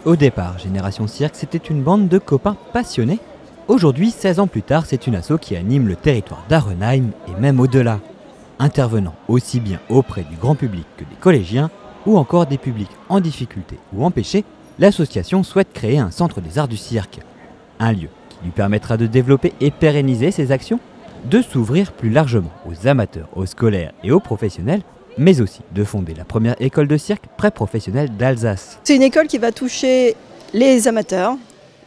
Au départ, Génération Cirque, c'était une bande de copains passionnés. Aujourd'hui, 16 ans plus tard, c'est une asso qui anime le territoire d'Arenheim et même au-delà. Intervenant aussi bien auprès du grand public que des collégiens, ou encore des publics en difficulté ou empêchés, l'association souhaite créer un centre des arts du cirque. Un lieu qui lui permettra de développer et pérenniser ses actions, de s'ouvrir plus largement aux amateurs, aux scolaires et aux professionnels, mais aussi de fonder la première école de cirque pré-professionnelle d'Alsace. C'est une école qui va toucher les amateurs,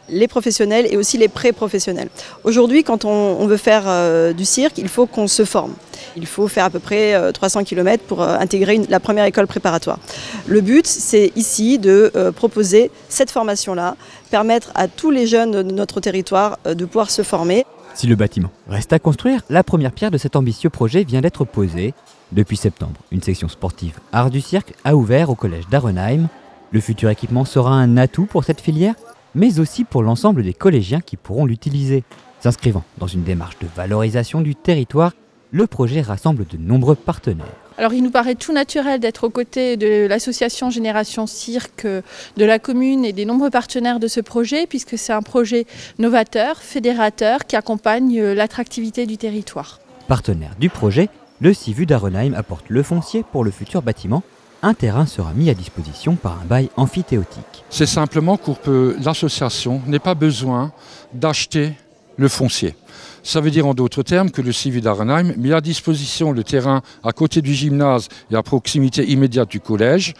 les professionnels et aussi les pré-professionnels. Aujourd'hui, quand on veut faire du cirque, il faut qu'on se forme. Il faut faire à peu près 300 km pour intégrer la première école préparatoire. Le but, c'est ici de proposer cette formation-là, permettre à tous les jeunes de notre territoire de pouvoir se former. Si le bâtiment reste à construire, la première pierre de cet ambitieux projet vient d'être posée. Depuis septembre, une section sportive Art du Cirque a ouvert au collège d'Arenheim. Le futur équipement sera un atout pour cette filière, mais aussi pour l'ensemble des collégiens qui pourront l'utiliser. S'inscrivant dans une démarche de valorisation du territoire, le projet rassemble de nombreux partenaires. Alors il nous paraît tout naturel d'être aux côtés de l'association Génération Cirque, de la commune et des nombreux partenaires de ce projet, puisque c'est un projet novateur, fédérateur, qui accompagne l'attractivité du territoire. Partenaire du projet, le CIVU d'Arenheim apporte le foncier pour le futur bâtiment. Un terrain sera mis à disposition par un bail amphithéotique. C'est simplement pour que l'association n'ait pas besoin d'acheter le foncier. Ça veut dire en d'autres termes que le CIVU d'Arenheim met à disposition le terrain à côté du gymnase et à proximité immédiate du collège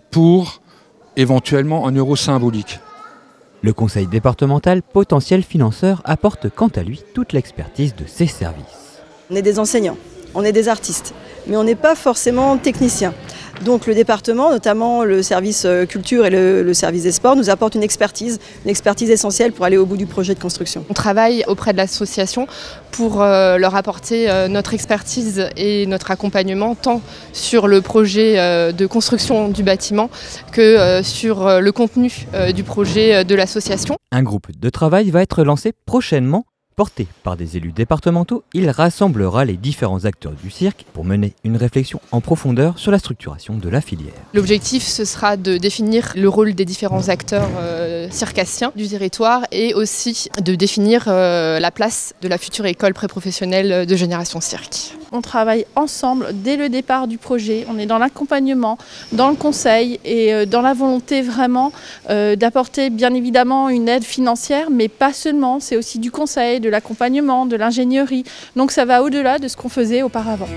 pour éventuellement un euro symbolique. Le conseil départemental, potentiel financeur, apporte quant à lui toute l'expertise de ses services. On est des enseignants, on est des artistes, mais on n'est pas forcément techniciens. Donc le département, notamment le service culture et le service des sports, nous apporte une expertise essentielle pour aller au bout du projet de construction. On travaille auprès de l'association pour leur apporter notre expertise et notre accompagnement, tant sur le projet de construction du bâtiment que sur le contenu du projet de l'association. Un groupe de travail va être lancé prochainement. Porté par des élus départementaux, il rassemblera les différents acteurs du cirque pour mener une réflexion en profondeur sur la structuration de la filière. L'objectif, ce sera de définir le rôle des différents acteurs circassiens du territoire et aussi de définir la place de la future école pré-professionnelle de Génération Cirque. On travaille ensemble dès le départ du projet, on est dans l'accompagnement, dans le conseil et dans la volonté vraiment d'apporter bien évidemment une aide financière, mais pas seulement, c'est aussi du conseil, de l'accompagnement, de l'ingénierie. Donc ça va au-delà de ce qu'on faisait auparavant.